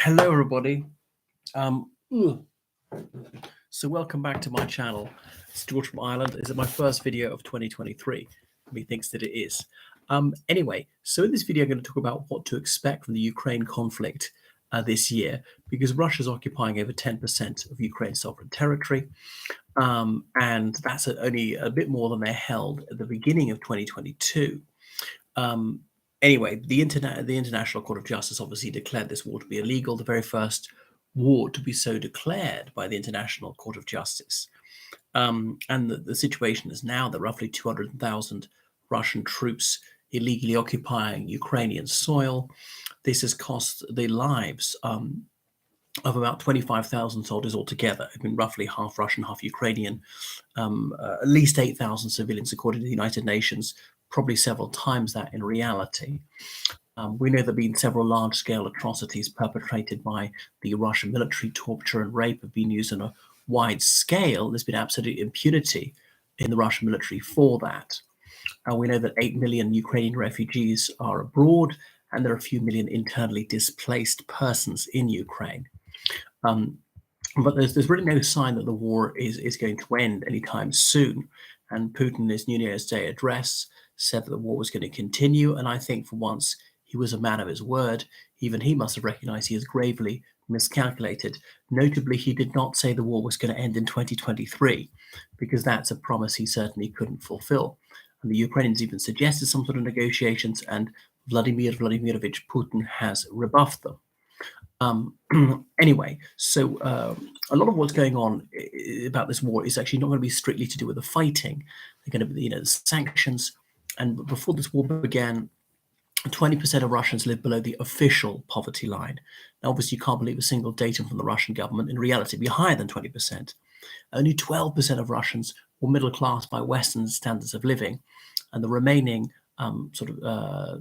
Hello, everybody. Ugh. So welcome back to my channel. It's George from Ireland. Is it my first video of 2023? Methinks that it is. Anyway, so in this video, I'm going to talk about what to expect from the Ukraine conflict this year, because Russia's occupying over 10% of Ukraine's sovereign territory, and that's only a bit more than they held at the beginning of 2022. Anyway, the International Court of Justice obviously declared this war to be illegal, the very first war to be so declared by the International Court of Justice. And the situation is now that roughly 200,000 Russian troops illegally occupying Ukrainian soil. This has cost the lives of about 25,000 soldiers altogether. I mean, roughly half Russian, half Ukrainian, at least 8,000 civilians, according to the United Nations, probably several times that in reality. We know there have been several large-scale atrocities perpetrated by the Russian military. Torture and rape have been used on a wide scale. There's been absolute impunity in the Russian military for that. We know that 8 million Ukrainian refugees are abroad, and there are a few million internally displaced persons in Ukraine. But there's really no sign that the war is going to end anytime soon. And Putin, in his New Year's Day address, said that the war was going to continue. And I think for once he was a man of his word. Even he must have recognized he has gravely miscalculated. Notably, he did not say the war was going to end in 2023, because that's a promise he certainly couldn't fulfill. And the Ukrainians even suggested some sort of negotiations, and Vladimir Vladimirovich Putin has rebuffed them. Anyway, so a lot of what's going on about this war is actually not going to be strictly to do with the fighting. They're going to be, the sanctions. And before this war began, 20% of Russians live below the official poverty line. Now, obviously, you can't believe a single datum from the Russian government. In reality, it'd be higher than 20%. Only 12% of Russians were middle class by Western standards of living, and the remaining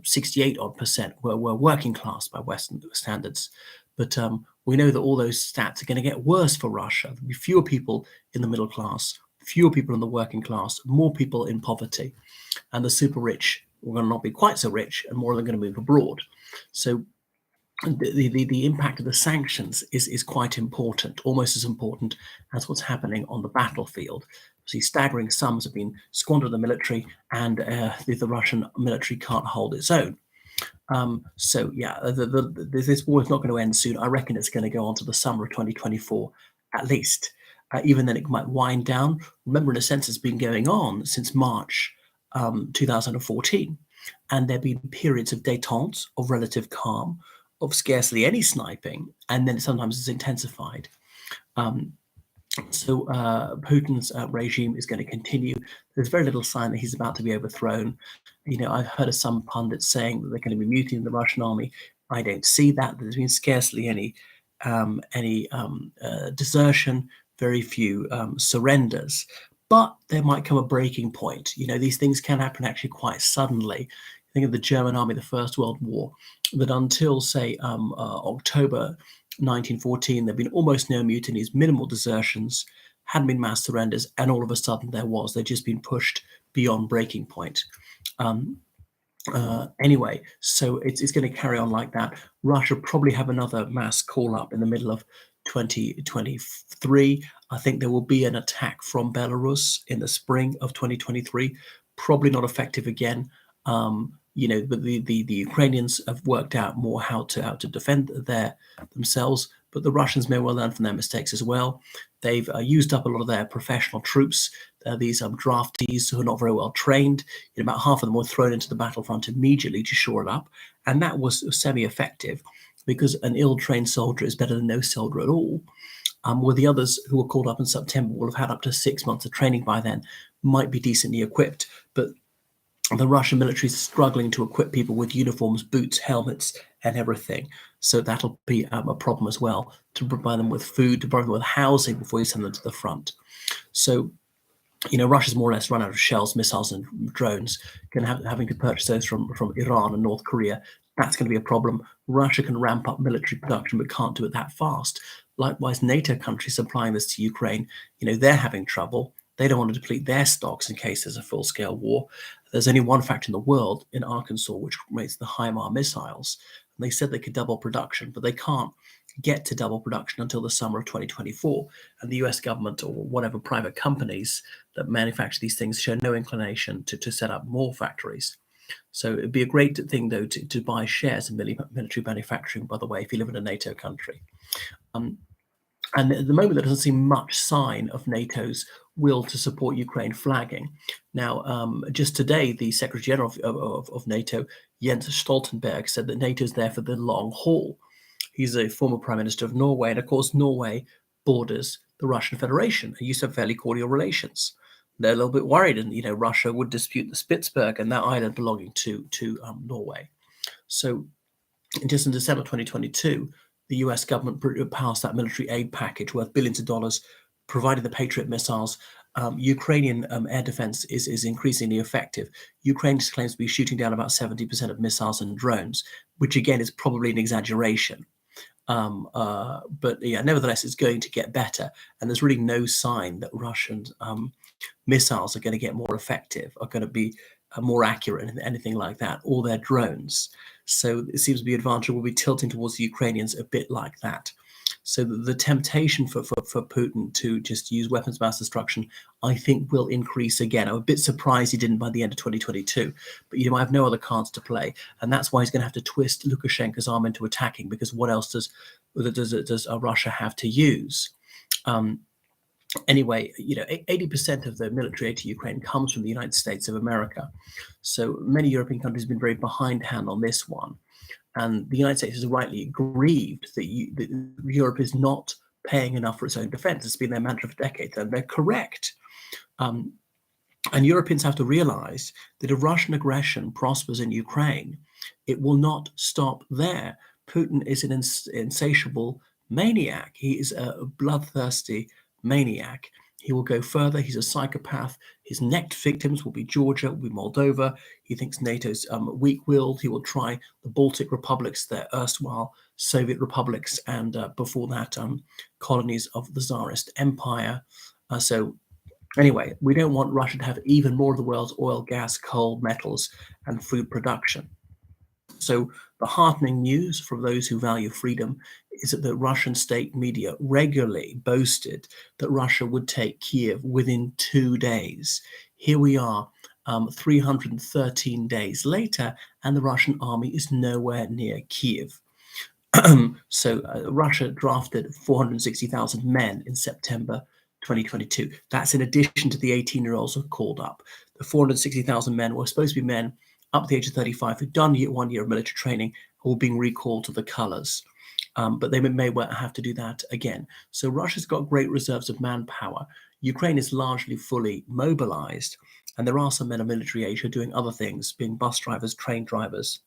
68 odd percent were working class by Western standards. But we know that all those stats are going to get worse for Russia. There'll be fewer people in the middle class, fewer people in the working class, more people in poverty, and the super rich are going to not be quite so rich, and more of them are going to move abroad. So the impact of the sanctions is quite important, almost as important as what's happening on the battlefield. See, staggering sums have been squandered in the military, and the Russian military can't hold its own. So yeah, this war is not going to end soon. I reckon it's going to go on to the summer of 2024 at least. Even then, it might wind down. Remember, in a sense, it's been going on since March 2014, and there have been periods of détente, of relative calm, of scarcely any sniping, and then sometimes it's intensified. So Putin's regime is going to continue. There's very little sign that he's about to be overthrown. I've heard of some pundits saying that they're going to be mutinying the Russian army. I don't see that. There's been scarcely any desertion, very few surrenders. But there might come a breaking point. These things can happen actually quite suddenly. Think of the German army, the First World War, that until, say, October 1914, there have been almost no mutinies, minimal desertions, hadn't been mass surrenders, and all of a sudden they'd just been pushed beyond breaking point. Anyway, so it's going to carry on like that. Russia probably have another mass call-up in the middle of 2023. I think there will be an attack from Belarus in the spring of 2023. Probably not effective again. But the Ukrainians have worked out more how to defend themselves, but the Russians may well learn from their mistakes as well. They've used up a lot of their professional troops. These draftees who are not very well trained. About half of them were thrown into the battlefront immediately to shore it up, and that was semi-effective, because an ill-trained soldier is better than no soldier at all. Where the others who were called up in September will have had up to 6 months of training by then, might be decently equipped, but the Russian military is struggling to equip people with uniforms, boots, helmets, and everything. So that'll be a problem as well, to provide them with food, to provide them with housing before you send them to the front. So, Russia's more or less run out of shells, missiles, and drones. Having to purchase those from Iran and North Korea, that's going to be a problem. Russia can ramp up military production, but can't do it that fast. Likewise, NATO countries supplying this to Ukraine, they're having trouble. They don't want to deplete their stocks in case there's a full-scale war. There's only one factory in the world, in Arkansas, which makes the HIMARS missiles. And they said they could double production, but they can't get to double production until the summer of 2024. And the US government or whatever private companies that manufacture these things show no inclination to set up more factories. So it'd be a great thing, though, to buy shares in military manufacturing, by the way, if you live in a NATO country. And at the moment, there doesn't seem much sign of NATO's will to support Ukraine flagging. Now, just today, the Secretary General of NATO, Jens Stoltenberg, said that NATO is there for the long haul. He's a former Prime Minister of Norway, and of course, Norway borders the Russian Federation and used to have fairly cordial relations. They're a little bit worried, and Russia would dispute the Spitsbergen and that island belonging to Norway. So, just in December 2022, the US government passed that military aid package worth billions of dollars, providing the Patriot missiles. Ukrainian air defense is increasingly effective. Ukraine claims to be shooting down about 70% of missiles and drones, which again is probably an exaggeration. But yeah, nevertheless, it's going to get better. And there's really no sign that Russian missiles are going to get more effective, are going to be more accurate, and anything like that, or their drones. So it seems to be advantage will be tilting towards the Ukrainians a bit like that. So the temptation for Putin to just use weapons of mass destruction, I think, will increase again. I'm a bit surprised he didn't by the end of 2022, but I have no other cards to play, and that's why he's going to have to twist Lukashenko's arm into attacking, because what else does Russia have to use? Anyway, 80% of the military aid to Ukraine comes from the United States of America. So many European countries have been very behindhand on this one. And the United States is rightly grieved that Europe is not paying enough for its own defense. It's been their mantra for decades, and they're correct. And Europeans have to realize that if Russian aggression prospers in Ukraine, it will not stop there. Putin is an insatiable maniac. He is a bloodthirsty maniac. He will go further. He's a psychopath. His next victims will be Georgia, will be Moldova. He thinks NATO's weak-willed. He will try the Baltic republics, their erstwhile Soviet republics, and before that, colonies of the Tsarist Empire. So anyway, we don't want Russia to have even more of the world's oil, gas, coal, metals, and food production. So the heartening news from those who value freedom is that the Russian state media regularly boasted that Russia would take Kiev within 2 days. Here we are, 313 days later, and the Russian army is nowhere near Kiev. So Russia drafted 460,000 men in September 2022. That's in addition to the 18-year-olds who were called up. The 460,000 men were supposed to be men up to the age of 35 who'd done 1 year of military training who were being recalled to the colors. But they may well have to do that again. So Russia's got great reserves of manpower. Ukraine is largely fully mobilized, and there are some men of military age who are doing other things, being bus drivers, train drivers,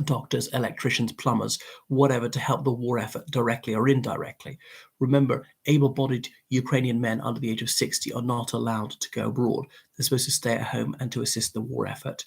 doctors, electricians, plumbers, whatever, to help the war effort directly or indirectly. Remember, able-bodied Ukrainian men under the age of 60 are not allowed to go abroad. They're supposed to stay at home and to assist the war effort.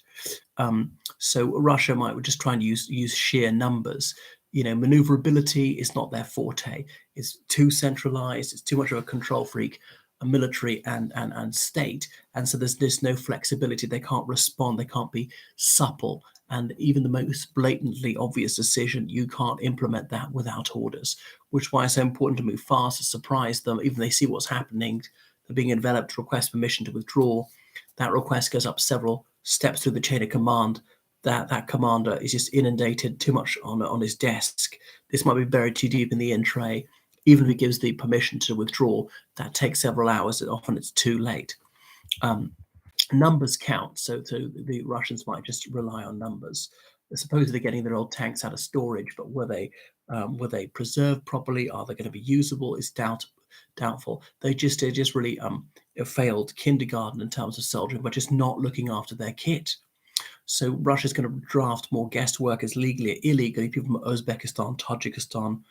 So Russia might just try and use sheer numbers. Maneuverability is not their forte. It's too centralized. It's too much of a control freak, a military and state. And so there's no flexibility. They can't respond. They can't be supple. And even the most blatantly obvious decision, you can't implement that without orders, which is why it's so important to move fast, to surprise them. Even they see what's happening, they're being enveloped, request permission to withdraw. That request goes up several steps through the chain of command. That commander is just inundated too much on his desk. This might be buried too deep in the in tray. Even if he gives the permission to withdraw, that takes several hours, and often it's too late. Numbers count, so the Russians might just rely on numbers. They're supposedly getting their old tanks out of storage, but were they preserved properly? Are they going to be usable? It's doubtful. They just really failed kindergarten in terms of soldiering, but just not looking after their kit. So Russia's going to draft more guest workers legally or illegally, people from Uzbekistan, Tajikistan,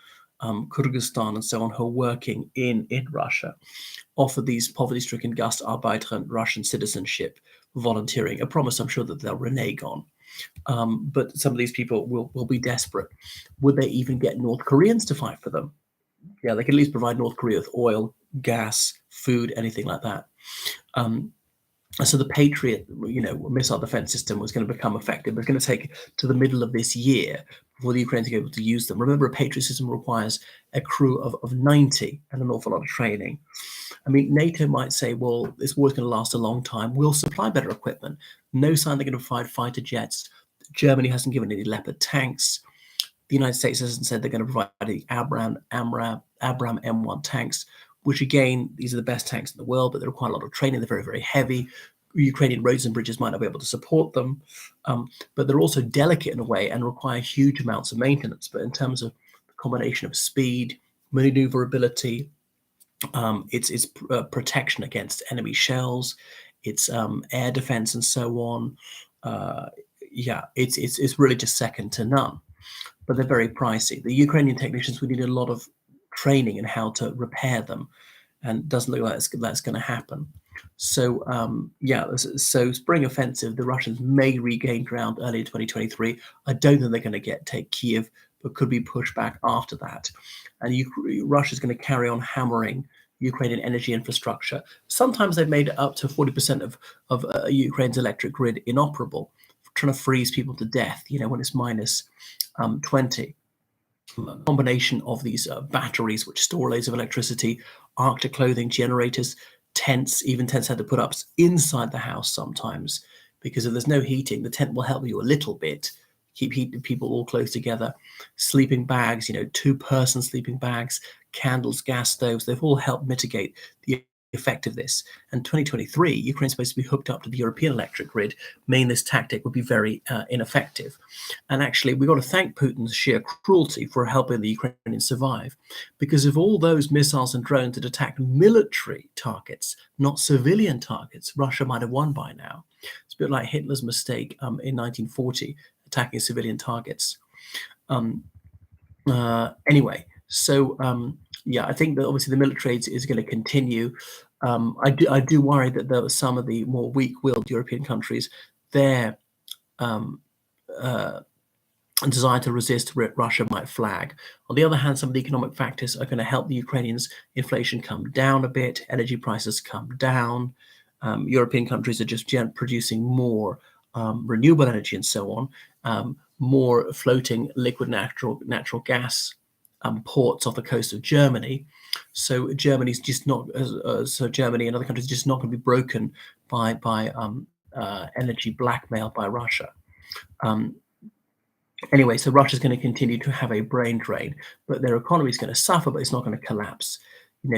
Kyrgyzstan, and so on, who are working in Russia, offer these poverty-stricken Gastarbeiter Russian citizenship, volunteering, a promise I'm sure that they'll renege on. But some of these people will be desperate. Would they even get North Koreans to fight for them? Yeah, they can at least provide North Korea with oil, gas, food, anything like that. So the Patriot, missile defense system was going to become effective, but it's going to take to the middle of this year before the Ukrainians are able to use them. Remember, a Patriot system requires a crew of 90 and an awful lot of training. I mean, NATO might say, well, this war is going to last a long time. We'll supply better equipment. No sign they're going to provide fighter jets. Germany hasn't given any Leopard tanks. The United States hasn't said they're going to provide the Abrams M1 tanks, which again, these are the best tanks in the world, but they require a lot of training. They're very, very heavy. Ukrainian roads and bridges might not be able to support them, but they're also delicate in a way and require huge amounts of maintenance. But in terms of the combination of speed, maneuverability, it's protection against enemy shells, it's air defense and so on. It's really just second to none. But they're very pricey. The Ukrainian technicians, we need a lot of training in how to repair them, and it doesn't look like that's going to happen. So so spring offensive, the Russians may regain ground early in 2023. I don't think they're going to take Kiev, but could be pushed back after that. And Russia's going to carry on hammering Ukrainian energy infrastructure. Sometimes they've made up to 40% of Ukraine's electric grid inoperable, trying to freeze people to death, when it's minus 20. A combination of these batteries which store loads of electricity, Arctic clothing, generators, tents. Even tents had to put up inside the house sometimes, because if there's no heating, the tent will help you a little bit, keep people all close together. Sleeping bags, 2-person sleeping bags, candles, gas stoves, they've all helped mitigate the effect of this. And 2023, Ukraine's supposed to be hooked up to the European electric grid, meaning this tactic would be very ineffective. And actually, we've got to thank Putin's sheer cruelty for helping the Ukrainians survive, because if all those missiles and drones had attacked military targets, not civilian targets, Russia might have won by now. It's a bit like Hitler's mistake in 1940, attacking civilian targets. Anyway, so I think that obviously the military is going to continue. I do worry that there were some of the more weak-willed European countries, their desire to resist Russia might flag. On the other hand, some of the economic factors are going to help the Ukrainians. Inflation come down a bit, energy prices come down. European countries are just producing more renewable energy and so on, more floating liquid natural gas ports off the coast of Germany. So Germany's just not, Germany and other countries are just not going to be broken by energy blackmail by Russia. Anyway, so Russia's going to continue to have a brain drain, but their economy is going to suffer, but it's not going to collapse.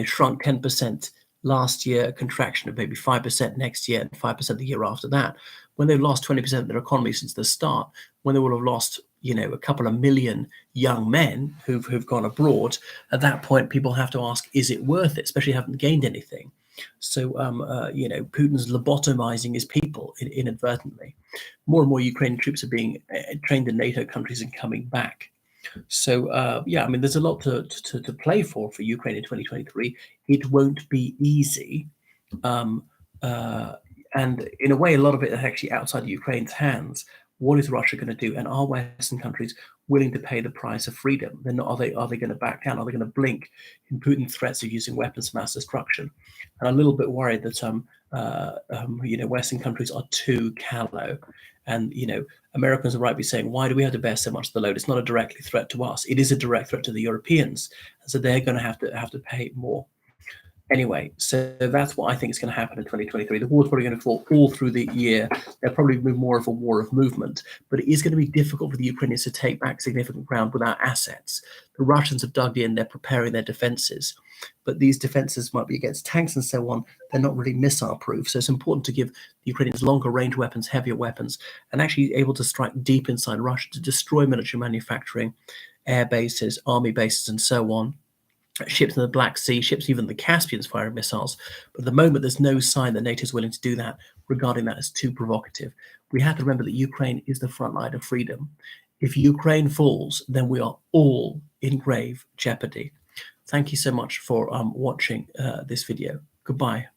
Shrunk 10% last year, contraction of maybe 5% next year, and 5% the year after that. When they've lost 20% of their economy since the start, when they will have lost, a couple of million young men who've gone abroad, at that point, people have to ask, is it worth it? Especially haven't gained anything. So, Putin's lobotomizing his people inadvertently. More and more Ukrainian troops are being trained in NATO countries and coming back. So, there's a lot to play for Ukraine in 2023. It won't be easy. And in a way, a lot of it is actually outside Ukraine's hands. What is Russia going to do? And are Western countries willing to pay the price of freedom? They're not. Are they going to back down? Are they going to blink in Putin's threats of using weapons of mass destruction? And I'm a little bit worried that Western countries are too callow. And Americans are rightly saying, why do we have to bear so much of the load? It's not a direct threat to us. It is a direct threat to the Europeans, and so they're going to have to pay more. Anyway, so that's what I think is going to happen in 2023. The war's probably going to fall all through the year. There'll probably be more of a war of movement, but it is going to be difficult for the Ukrainians to take back significant ground without assets. The Russians have dug in, they're preparing their defenses, but these defenses might be against tanks and so on. They're not really missile proof. So it's important to give the Ukrainians longer range weapons, heavier weapons, and actually able to strike deep inside Russia to destroy military manufacturing, air bases, army bases, and so on. Ships in the Black Sea, ships even the Caspian's firing missiles. But at the moment, there's no sign that NATO is willing to do that, regarding that as too provocative. We have to remember that Ukraine is the front line of freedom. If Ukraine falls, then we are all in grave jeopardy. Thank you so much for watching this video. Goodbye.